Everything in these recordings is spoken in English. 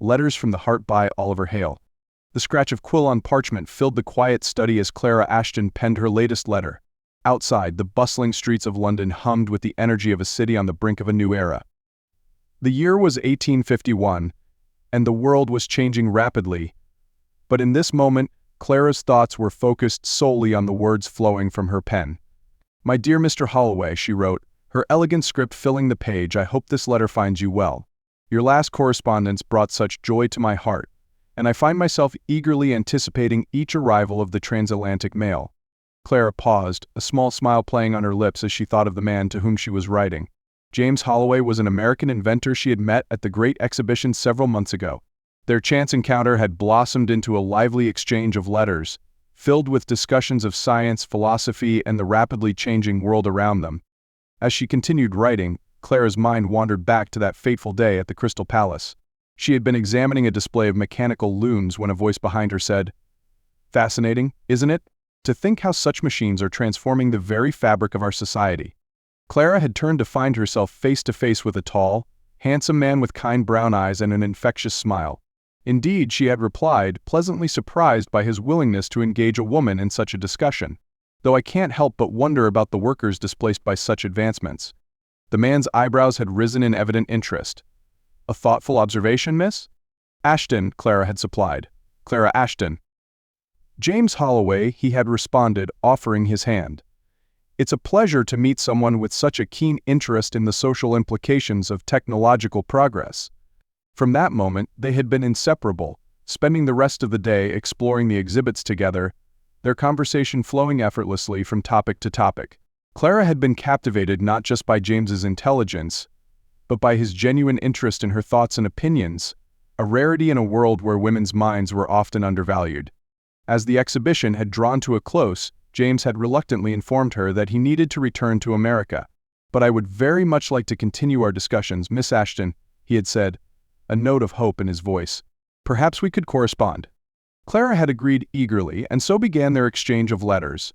Letters from the Heart by Oliver Hale. The scratch of quill on parchment filled the quiet study as Clara Ashton penned her latest letter. Outside, the bustling streets of London hummed with the energy of a city on the brink of a new era. The year was 1851, and the world was changing rapidly. But in this moment, Clara's thoughts were focused solely on the words flowing from her pen. "My dear Mr. Holloway," she wrote, her elegant script filling the page, "I hope this letter finds you well. Your last correspondence brought such joy to my heart, and I find myself eagerly anticipating each arrival of the Transatlantic mail." Clara paused, a small smile playing on her lips as she thought of the man to whom she was writing. James Holloway was an American inventor she had met at the Great Exhibition several months ago. Their chance encounter had blossomed into a lively exchange of letters, filled with discussions of science, philosophy, and the rapidly changing world around them. As she continued writing, Clara's mind wandered back to that fateful day at the Crystal Palace. She had been examining a display of mechanical looms when a voice behind her said, "Fascinating, isn't it? To think how such machines are transforming the very fabric of our society." Clara had turned to find herself face to face with a tall, handsome man with kind brown eyes and an infectious smile. Indeed, she had replied, pleasantly surprised by his willingness to engage a woman in such a discussion. "Though I can't help but wonder about the workers displaced by such advancements." The man's eyebrows had risen in evident interest. "A thoughtful observation, miss?" "Ashton," Clara had supplied. "Clara Ashton." "James Holloway," he had responded, offering his hand. "It's a pleasure to meet someone with such a keen interest in the social implications of technological progress." From that moment, they had been inseparable, spending the rest of the day exploring the exhibits together, their conversation flowing effortlessly from topic to topic. Clara had been captivated not just by James's intelligence, but by his genuine interest in her thoughts and opinions, a rarity in a world where women's minds were often undervalued. As the exhibition had drawn to a close, James had reluctantly informed her that he needed to return to America. "But I would very much like to continue our discussions, Miss Ashton," he had said, a note of hope in his voice. "Perhaps we could correspond." Clara had agreed eagerly, and so began their exchange of letters.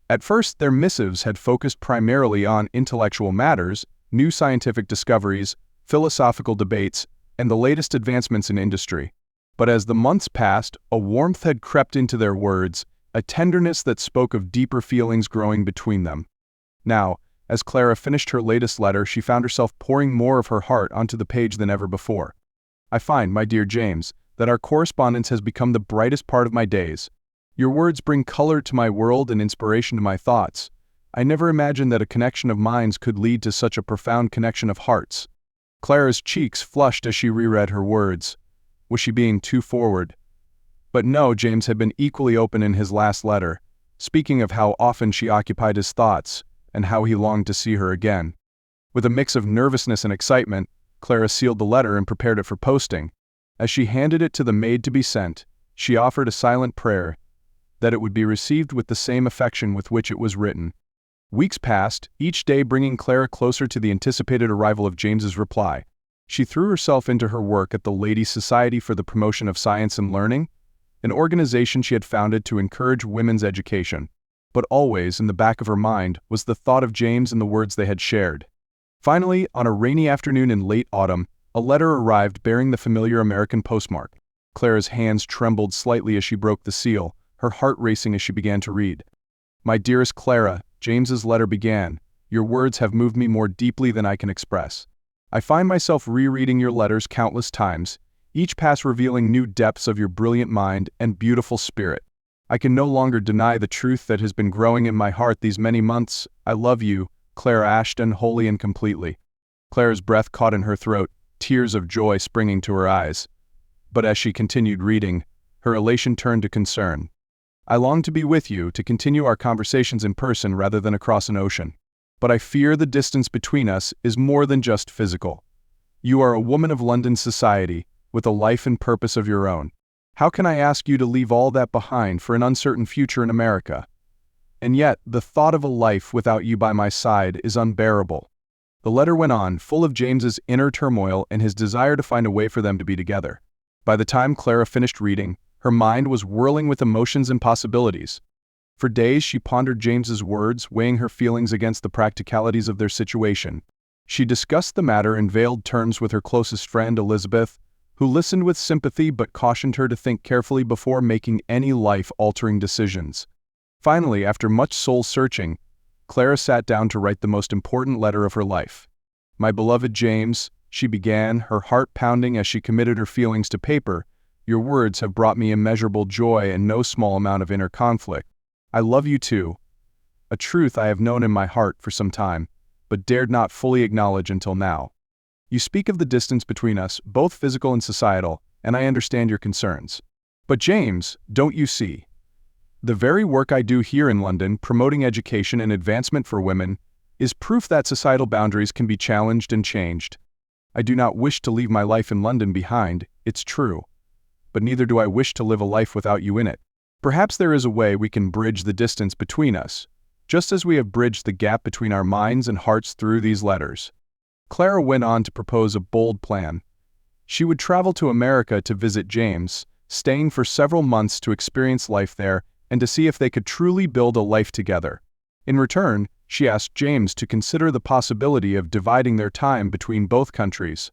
At first, their missives had focused primarily on intellectual matters, new scientific discoveries, philosophical debates, and the latest advancements in industry. But as the months passed, a warmth had crept into their words, a tenderness that spoke of deeper feelings growing between them. Now, as Clara finished her latest letter, she found herself pouring more of her heart onto the page than ever before. "I find, my dear James, that our correspondence has become the brightest part of my days. Your words bring color to my world and inspiration to my thoughts. I never imagined that a connection of minds could lead to such a profound connection of hearts." Clara's cheeks flushed as she reread her words. Was she being too forward? But no, James had been equally open in his last letter, speaking of how often she occupied his thoughts and how he longed to see her again. With a mix of nervousness and excitement, Clara sealed the letter and prepared it for posting. As she handed it to the maid to be sent, she offered a silent prayer that it would be received with the same affection with which it was written. Weeks passed, each day bringing Clara closer to the anticipated arrival of James's reply. She threw herself into her work at the Ladies' Society for the Promotion of Science and Learning, an organization she had founded to encourage women's education. But always, in the back of her mind, was the thought of James and the words they had shared. Finally, on a rainy afternoon in late autumn, a letter arrived bearing the familiar American postmark. Clara's hands trembled slightly as she broke the seal, her heart racing as she began to read. "My dearest Clara," James's letter began, "your words have moved me more deeply than I can express. I find myself rereading your letters countless times, each pass revealing new depths of your brilliant mind and beautiful spirit. I can no longer deny the truth that has been growing in my heart these many months. I love you, Clara Ashton, wholly and completely." Clara's breath caught in her throat, tears of joy springing to her eyes. But as she continued reading, her elation turned to concern. "I long to be with you, to continue our conversations in person rather than across an ocean. But I fear the distance between us is more than just physical. You are a woman of London society, with a life and purpose of your own. How can I ask you to leave all that behind for an uncertain future in America? And yet, the thought of a life without you by my side is unbearable." The letter went on, full of James's inner turmoil and his desire to find a way for them to be together. By the time Clara finished reading, her mind was whirling with emotions and possibilities. For days she pondered James's words, weighing her feelings against the practicalities of their situation. She discussed the matter in veiled terms with her closest friend, Elizabeth, who listened with sympathy but cautioned her to think carefully before making any life-altering decisions. Finally, after much soul-searching, Clara sat down to write the most important letter of her life. "My beloved James," she began, her heart pounding as she committed her feelings to paper, "your words have brought me immeasurable joy and no small amount of inner conflict. I love you too, a truth I have known in my heart for some time, but dared not fully acknowledge until now. You speak of the distance between us, both physical and societal, and I understand your concerns. But James, don't you see? The very work I do here in London, promoting education and advancement for women, is proof that societal boundaries can be challenged and changed. I do not wish to leave my life in London behind, it's true. But neither do I wish to live a life without you in it. Perhaps there is a way we can bridge the distance between us, just as we have bridged the gap between our minds and hearts through these letters." Clara went on to propose a bold plan. She would travel to America to visit James, staying for several months to experience life there and to see if they could truly build a life together. In return, she asked James to consider the possibility of dividing their time between both countries,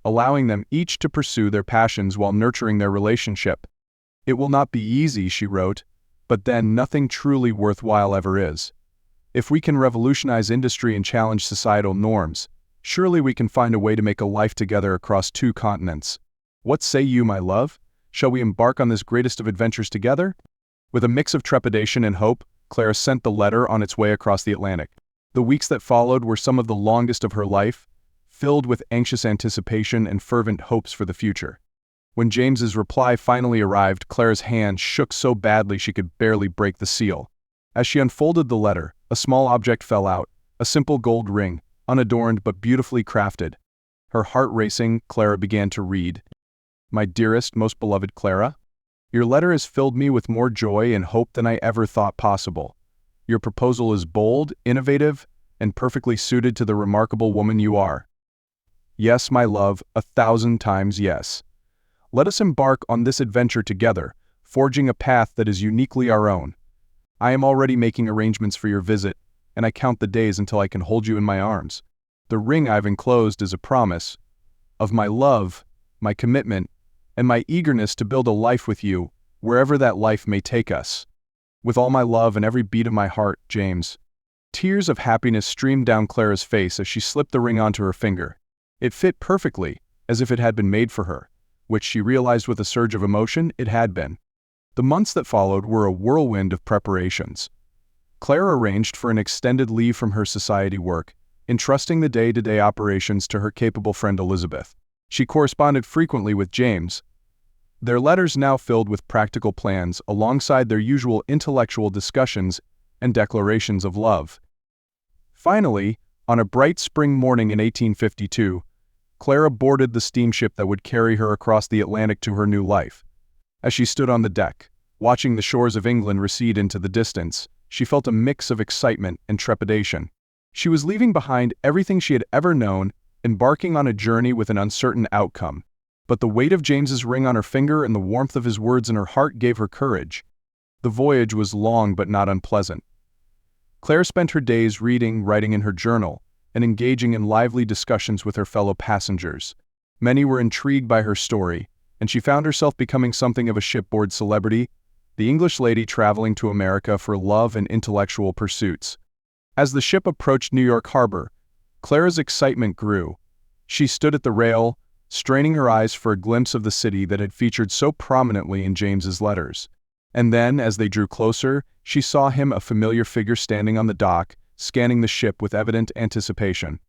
allowing them each to pursue their passions while nurturing their relationship. "It will not be easy," she wrote, "but then nothing truly worthwhile ever is. If we can revolutionize industry and challenge societal norms, surely we can find a way to make a life together across 2 continents. What say you, my love? Shall we embark on this greatest of adventures together?" With a mix of trepidation and hope, Clara sent the letter on its way across the Atlantic. The weeks that followed were some of the longest of her life, filled with anxious anticipation and fervent hopes for the future. When James's reply finally arrived, Clara's hand shook so badly she could barely break the seal. As she unfolded the letter, a small object fell out, a simple gold ring, unadorned but beautifully crafted. Her heart racing, Clara began to read. "My dearest, most beloved Clara, your letter has filled me with more joy and hope than I ever thought possible. Your proposal is bold, innovative, and perfectly suited to the remarkable woman you are. Yes, my love, 1,000 times yes. Let us embark on this adventure together, forging a path that is uniquely our own. I am already making arrangements for your visit, and I count the days until I can hold you in my arms. The ring I've enclosed is a promise of my love, my commitment, and my eagerness to build a life with you, wherever that life may take us. With all my love and every beat of my heart, James." Tears of happiness streamed down Clara's face as she slipped the ring onto her finger. It fit perfectly, as if it had been made for her, which she realized with a surge of emotion it had been. The months that followed were a whirlwind of preparations. Clara arranged for an extended leave from her society work, entrusting the day-to-day operations to her capable friend Elizabeth. She corresponded frequently with James, their letters now filled with practical plans alongside their usual intellectual discussions and declarations of love. Finally, on a bright spring morning in 1852, Clara boarded the steamship that would carry her across the Atlantic to her new life. As she stood on the deck, watching the shores of England recede into the distance, she felt a mix of excitement and trepidation. She was leaving behind everything she had ever known, embarking on a journey with an uncertain outcome. But the weight of James's ring on her finger and the warmth of his words in her heart gave her courage. The voyage was long but not unpleasant. Clara spent her days reading, writing in her journal, and engaging in lively discussions with her fellow passengers. Many were intrigued by her story, and she found herself becoming something of a shipboard celebrity, the English lady traveling to America for love and intellectual pursuits. As the ship approached New York Harbor, Clara's excitement grew. She stood at the rail, straining her eyes for a glimpse of the city that had featured so prominently in James's letters. And then, as they drew closer, she saw him, a familiar figure standing on the dock, scanning the ship with evident anticipation.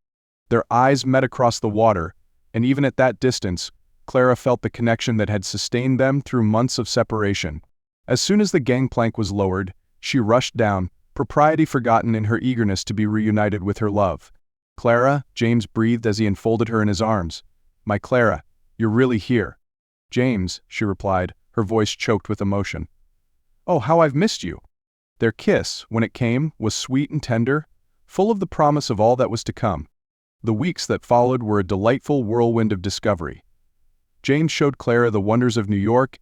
Their eyes met across the water, and even at that distance, Clara felt the connection that had sustained them through months of separation. As soon as the gangplank was lowered, she rushed down, propriety forgotten in her eagerness to be reunited with her love. "Clara," James breathed as he enfolded her in his arms. "My Clara, you're really here." "James," she replied, her voice choked with emotion. "Oh, how I've missed you." Their kiss, when it came, was sweet and tender, full of the promise of all that was to come. The weeks that followed were a delightful whirlwind of discovery. James showed Clara the wonders of New York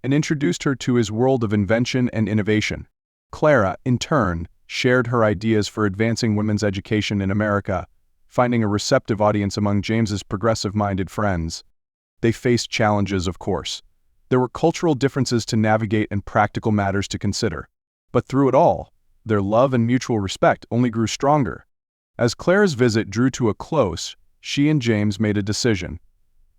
and introduced her to his world of invention and innovation. Clara, in turn, shared her ideas for advancing women's education in America, finding a receptive audience among James's progressive-minded friends. They faced challenges, of course. There were cultural differences to navigate and practical matters to consider. But through it all, their love and mutual respect only grew stronger. As Clara's visit drew to a close, she and James made a decision.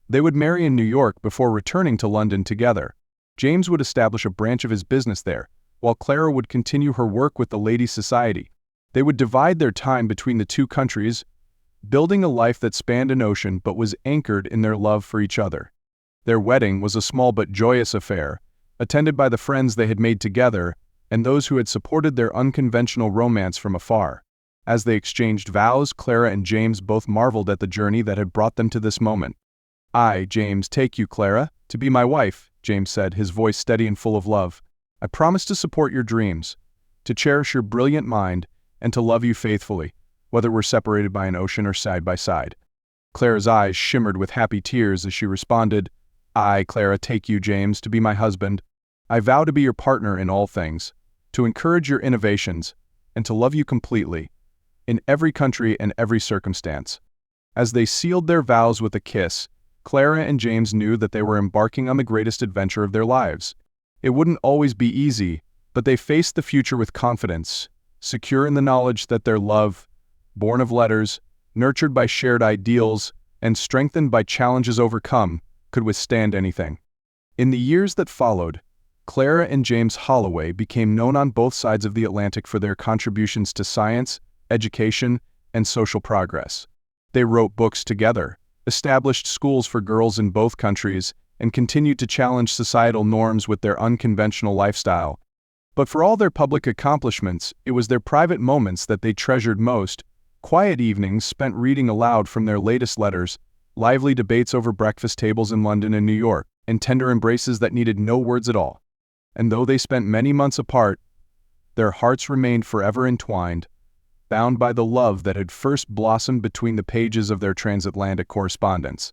They would marry in New York before returning to London together. James would establish a branch of his business there, while Clara would continue her work with the Ladies' Society. They would divide their time between the two countries, building a life that spanned an ocean but was anchored in their love for each other. Their wedding was a small but joyous affair, attended by the friends they had made together and those who had supported their unconventional romance from afar. As they exchanged vows, Clara and James both marveled at the journey that had brought them to this moment. "I, James, take you, Clara, to be my wife," James said, his voice steady and full of love. "I promise to support your dreams, to cherish your brilliant mind, and to love you faithfully, whether we're separated by an ocean or side by side." Clara's eyes shimmered with happy tears as she responded, "I, Clara, take you, James, to be my husband. I vow to be your partner in all things, to encourage your innovations, and to love you completely, in every country and every circumstance." As they sealed their vows with a kiss, Clara and James knew that they were embarking on the greatest adventure of their lives. It wouldn't always be easy, but they faced the future with confidence, secure in the knowledge that their love, born of letters, nurtured by shared ideals, and strengthened by challenges overcome, could withstand anything. In the years that followed, Clara and James Holloway became known on both sides of the Atlantic for their contributions to science, education, and social progress. They wrote books together, established schools for girls in both countries, and continued to challenge societal norms with their unconventional lifestyle. But for all their public accomplishments, it was their private moments that they treasured most: quiet evenings spent reading aloud from their latest letters, lively debates over breakfast tables in London and New York, and tender embraces that needed no words at all. And though they spent many months apart, their hearts remained forever entwined, bound by the love that had first blossomed between the pages of their transatlantic correspondence.